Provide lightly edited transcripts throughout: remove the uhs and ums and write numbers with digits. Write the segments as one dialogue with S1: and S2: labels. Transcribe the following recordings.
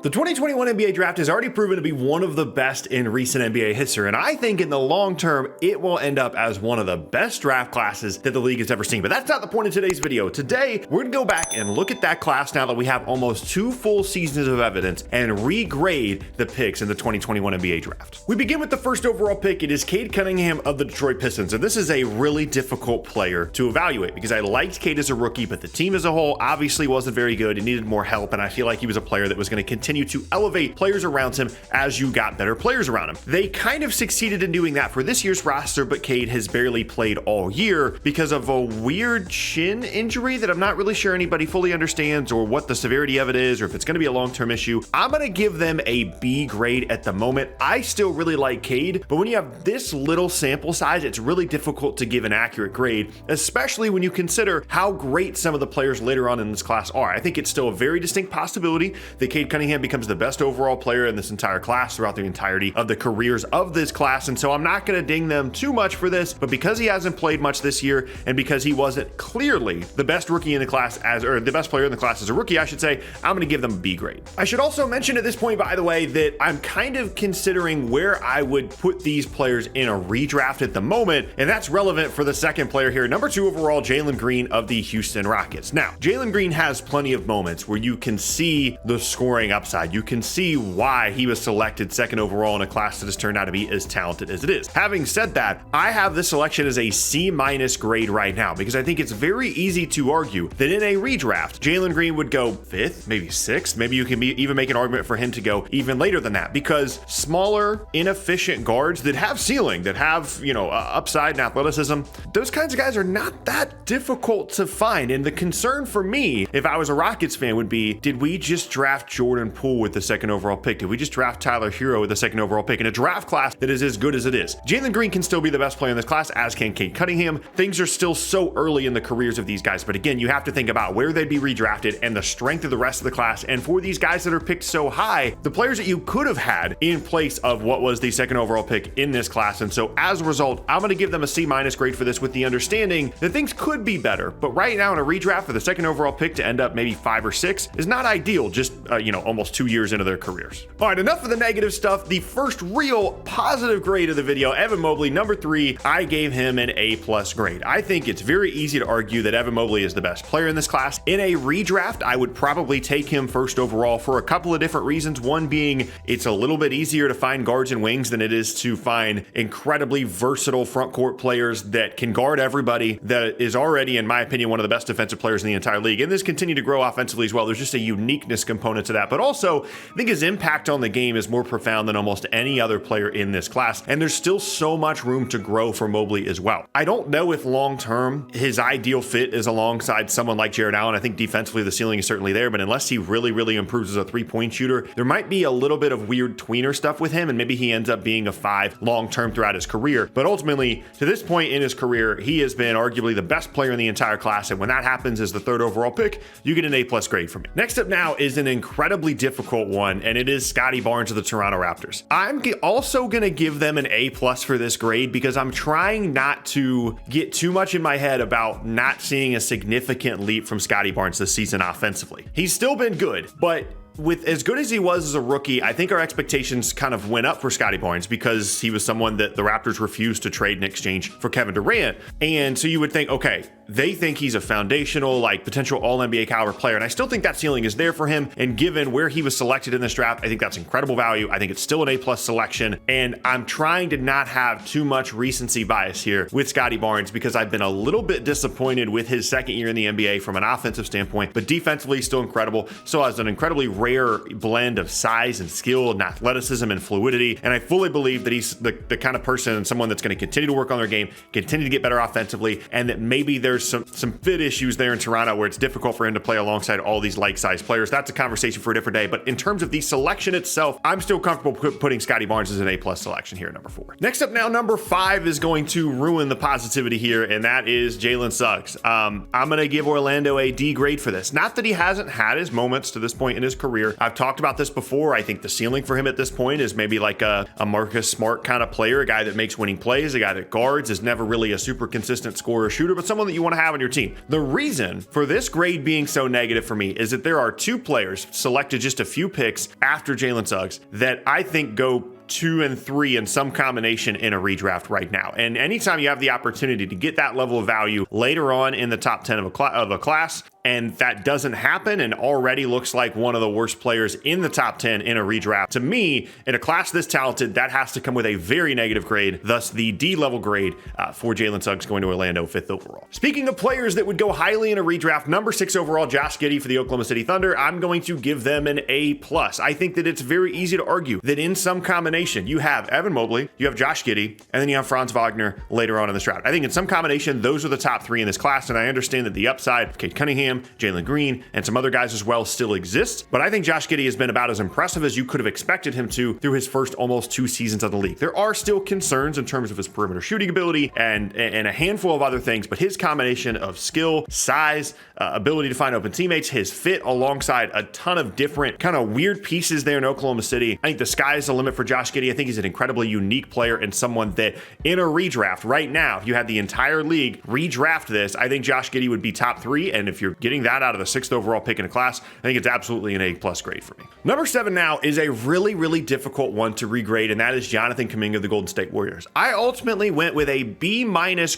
S1: The 2021 NBA draft has already proven to be one of the best in recent NBA history, and I think in the long term, it will end up as one of the best draft classes that the league has ever seen. But that's not the point of today's video. Today, we're gonna go back and look at that class now that we have almost 2 full seasons of evidence and regrade the picks in the 2021 NBA draft. We begin with the first overall pick. It is Cade Cunningham of the Detroit Pistons, and this is a really difficult player to evaluate because I liked Cade as a rookie, but the team as a whole obviously wasn't very good. It needed more help, and I feel like he was a player that was gonna continue to elevate players around him as you got better players around him. They kind of succeeded in doing that for this year's roster, but Cade has barely played all year because of a weird shin injury that I'm not really sure anybody fully understands or what the severity of it is or if it's going to be a long-term issue. I'm going to give them a B grade at the moment. I still really like Cade, but when you have this little sample size, it's really difficult to give an accurate grade, especially when you consider how great some of the players later on in this class are. I think it's still a very distinct possibility that Cade Cunningham becomes the best overall player in this entire class throughout the entirety of the careers of this class, and so I'm not going to ding them too much for this, but because he hasn't played much this year and because he wasn't clearly the best rookie in the class or the best player in the class as a rookie, I should say, I'm going to give them a B grade. I should also mention at this point, by the way, that I'm kind of considering where I would put these players in a redraft at the moment, and that's relevant for the second player here, number 2 overall, Jalen Green of the Houston Rockets. Now, Jalen Green has plenty of moments where you can see the scoring upside. You can see why he was selected second overall in a class that has turned out to be as talented as it is. Having said that, I have this selection as a C- grade right now because I think it's very easy to argue that in a redraft, Jalen Green would go 5th, maybe 6th. Maybe you can even make an argument for him to go even later than that because smaller, inefficient guards that have ceiling, that have, upside and athleticism, those kinds of guys are not that difficult to find. And the concern for me, if I was a Rockets fan, would be, did we just draft Jordan Poole with the second overall pick? Did we just draft Tyler Hero with the second overall pick in a draft class that is as good as it is? Jalen Green can still be the best player in this class, as can Cade Cunningham. Things are still so early in the careers of these guys, but again, you have to think about where they'd be redrafted and the strength of the rest of the class. And for these guys that are picked so high, the players that you could have had in place of what was the second overall pick in this class. And so as a result, I'm going to give them a C- grade for this with the understanding that things could be better. But right now in a redraft for the second overall pick to end up maybe 5 or 6 is not ideal, just, almost 2 years into their careers. All right, enough of the negative stuff. The first real positive grade of the video, Evan Mobley, number 3, I gave him an A+ grade. I think it's very easy to argue that Evan Mobley is the best player in this class. In a redraft, I would probably take him first overall for a couple of different reasons. One being it's a little bit easier to find guards and wings than it is to find incredibly versatile front court players that can guard everybody, that is already, in my opinion, one of the best defensive players in the entire league. And this continue to grow offensively as well. There's just a uniqueness component to that. But also, I think his impact on the game is more profound than almost any other player in this class. And there's still so much room to grow for Mobley as well. I don't know if long-term his ideal fit is alongside someone like Jarrett Allen. I think defensively the ceiling is certainly there, but unless he really, really improves as a 3-point shooter, there might be a little bit of weird tweener stuff with him, and maybe he ends up being a 5 long-term throughout his career. But ultimately, to this point in his career, he has been arguably the best player in the entire class, and when that happens as the 3rd overall pick, you get an A+ grade from me. Next up now is an incredibly difficult one, and it is Scottie Barnes of the Toronto Raptors. I'm also going to give them an A+ for this grade because I'm trying not to get too much in my head about not seeing a significant leap from Scottie Barnes this season offensively. He's still been good, but with as good as he was as a rookie, I think our expectations kind of went up for Scottie Barnes because he was someone that the Raptors refused to trade in exchange for Kevin Durant. And so you would think, okay, they think he's a foundational, potential all-NBA caliber player. And I still think that ceiling is there for him. And given where he was selected in this draft, I think that's incredible value. I think it's still an A+ selection. And I'm trying to not have too much recency bias here with Scottie Barnes because I've been a little bit disappointed with his second year in the NBA from an offensive standpoint, but defensively still incredible. Still has an incredibly rare blend of size and skill and athleticism and fluidity. And I fully believe that he's the kind of person and someone that's going to continue to work on their game, continue to get better offensively, and that maybe there's some fit issues there in Toronto where it's difficult for him to play alongside all these like-sized players. That's a conversation for a different day. But in terms of the selection itself, I'm still comfortable putting Scottie Barnes as an A+ selection here at number 4. Next up now, number 5 is going to ruin the positivity here, and that is Jalen Suggs. I'm going to give Orlando a D grade for this. Not that he hasn't had his moments to this point in his career. I've talked about this before. I think the ceiling for him at this point is maybe like a Marcus Smart kind of player, a guy that makes winning plays, a guy that guards, is never really a super consistent scorer or shooter, but someone that you want to have on your team. The reason for this grade being so negative for me is that there are two players selected just a few picks after Jalen Suggs that I think go 2 and 3 in some combination in a redraft right now. And anytime you have the opportunity to get that level of value later on in the top 10 of a class, and that doesn't happen and already looks like one of the worst players in the top 10 in a redraft, to me, in a class this talented, that has to come with a very negative grade, thus the D level grade for Jalen Suggs going to Orlando 5th overall. Speaking of players that would go highly in a redraft, number 6 overall, Josh Giddey for the Oklahoma City Thunder, I'm going to give them an A+. I think that it's very easy to argue that in some combination, you have Evan Mobley, you have Josh Giddey, and then you have Franz Wagner later on in this draft. I think in some combination, those are the top 3 in this class, and I understand that the upside of Cade Cunningham, Jalen Green, and some other guys as well still exists, but I think Josh Giddey has been about as impressive as you could have expected him to through his first almost 2 seasons of the league. There are still concerns in terms of his perimeter shooting ability and a handful of other things, but his combination of skill, size, ability to find open teammates, his fit alongside a ton of different kind of weird pieces there in Oklahoma City, I think the sky is the limit for Josh Giddey. I think he's an incredibly unique player and someone that in a redraft right now, if you had the entire league redraft this, I think Josh Giddey would be top 3, and if you're getting that out of the 6th overall pick in a class, I think it's absolutely an A+ grade for me. Number 7 now is a really, really difficult one to regrade, and that is Jonathan Kuminga of the Golden State Warriors. I ultimately went with a B-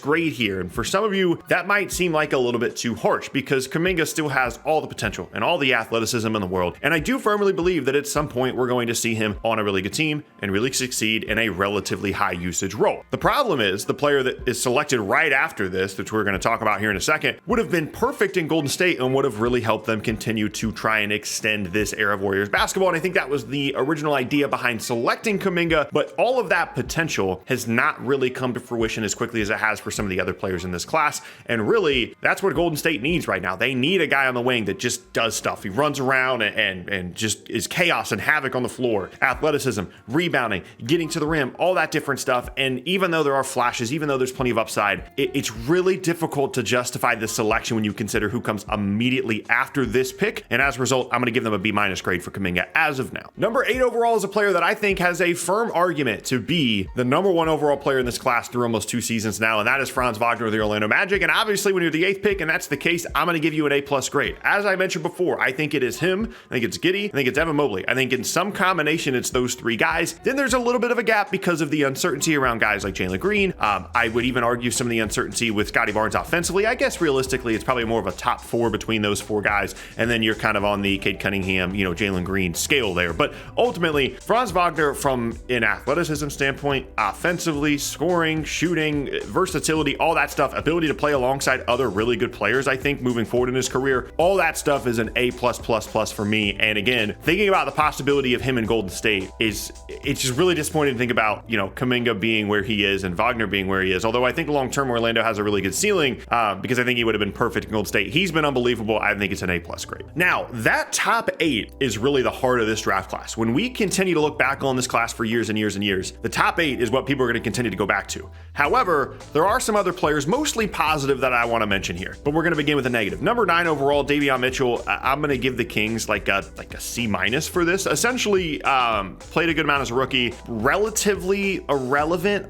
S1: grade here, and for some of you, that might seem like a little bit too harsh because Kuminga still has all the potential and all the athleticism in the world, and I do firmly believe that at some point we're going to see him on a really good team and really succeed in a relatively high usage role. The problem is the player that is selected right after this, which we're going to talk about here in a second, would have been perfect in Golden State and would have really helped them continue to try and extend this era of Warriors basketball. And I think that was the original idea behind selecting Kuminga, but all of that potential has not really come to fruition as quickly as it has for some of the other players in this class. And really, that's what Golden State needs right now. They need a guy on the wing that just does stuff. He runs around and just is chaos and havoc on the floor, athleticism, rebounding, getting to the rim, all that different stuff. And even though there are flashes, even though there's plenty of upside, it's really difficult to justify this selection when you consider who comes immediately after this pick. And as a result, I'm going to give them a B- grade for Kuminga as of now. Number 8 overall is a player that I think has a firm argument to be the number 1 overall player in this class through almost 2 seasons now, and that is Franz Wagner of the Orlando Magic. And obviously, when you're the 8th pick and that's the case, I'm going to give you an A+ grade. As I mentioned before, I think it is him. I think it's Giddey. I think it's Evan Mobley. I think in some combination, it's those 3 guys. Then there's a little bit of a gap because of the uncertainty around guys like Jalen Green. I would even argue some of the uncertainty with Scottie Barnes offensively. I guess realistically, it's probably more of a top 4 between those 4 guys, and then you're kind of on the Cade Cunningham, Jalen Green scale there. But ultimately, Franz Wagner, from an athleticism standpoint, offensively, scoring, shooting, versatility, all that stuff, ability to play alongside other really good players, I think, moving forward in his career, all that stuff is an A++ for me. And again, thinking about the possibility of him in Golden State it's just really disappointing to think about, Kuminga being where he is and Wagner being where he is. Although I think long-term Orlando has a really good ceiling because I think he would have been perfect in Golden State. He's been unbelievable. I think it's an A+ grade. Now, that top 8 is really the heart of this draft class. When we continue to look back on this class for years and years and years, the top 8 is what people are going to continue to go back to. However, there are some other players, mostly positive, that I want to mention here, but we're going to begin with a negative. Number 9 overall, Davion Mitchell. I'm going to give the Kings like a C- for this. Essentially, played a good amount as a rookie, relatively irrelevant.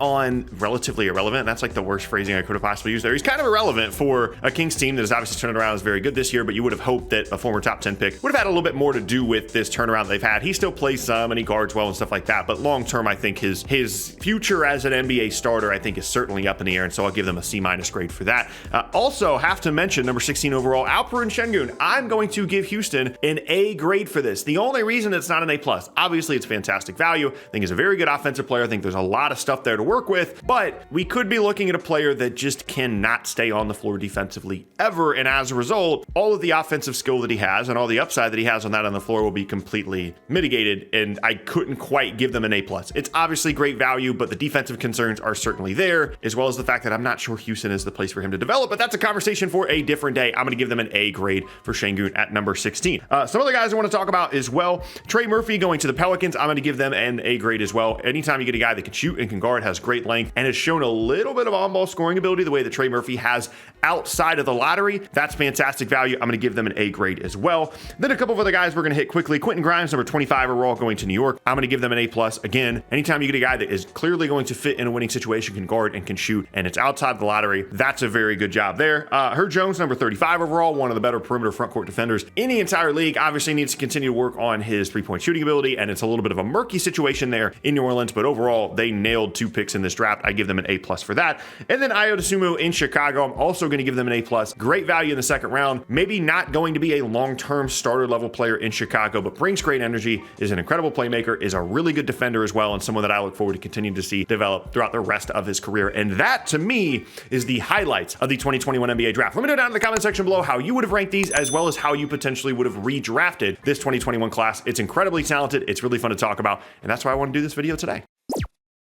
S1: That's like the worst phrasing I could have possibly used there. He's kind of irrelevant for a Kings team that has obviously turned around, is very good this year, but you would have hoped that a former top 10 pick would have had a little bit more to do with this turnaround they've had. He still plays some and he guards well and stuff like that, but long term, I think his future as an NBA starter, I think, is certainly up in the air, and so I'll give them a C- grade for that. Also, have to mention number 16 overall, Alperen Sengun. I'm going to give Houston an A grade for this. The only reason it's not an A+, obviously it's fantastic value. I think he's a very good offensive player. I think there's a lot of stuff there to work with, but we could be looking at a player that just cannot stay on the floor defensively ever, and as a result, all of the offensive skill that he has and all the upside that he has on that on the floor will be completely mitigated, and I couldn't quite give them an A+. It's obviously great value, but the defensive concerns are certainly there, as well as the fact that I'm not sure Houston is the place for him to develop, but that's a conversation for a different day. I'm going to give them an A grade for Sengun at number 16. Some other guys I want to talk about as well. Trey Murphy going to the Pelicans. I'm going to give them an A grade as well. Anytime you get a guy that can shoot and can guard, has great length, and has shown a little bit of on-ball scoring ability the way that Trey Murphy has outside of the lottery, that's fantastic. fantastic value. I'm going to give them an A grade as well. Then a couple of other guys we're going to hit quickly. Quentin Grimes, number 25 overall, going to New York. I'm going to give them an A+. Again, anytime you get a guy that is clearly going to fit in a winning situation, can guard and can shoot, and it's outside the lottery, that's a very good job there. Herb Jones, number 35 overall, one of the better perimeter front court defenders in the entire league. Obviously needs to continue to work on his three-point shooting ability, and it's a little bit of a murky situation there in New Orleans, but overall, they nailed 2 picks in this draft. I give them an A+ for that. And then Ayo Dosunmu in Chicago, I'm also going to give them an A+. Great value in the second round. Maybe not going to be a long-term starter level player in Chicago, but brings great energy, is an incredible playmaker, is a really good defender as well, and someone that I look forward to continuing to see develop throughout the rest of his career. And that, to me, is the highlights of the 2021 NBA draft. Let me know down in the comment section below how you would have ranked these, as well as how you potentially would have redrafted this 2021 class. It's incredibly talented. It's really fun to talk about, and that's why I want to do this video today.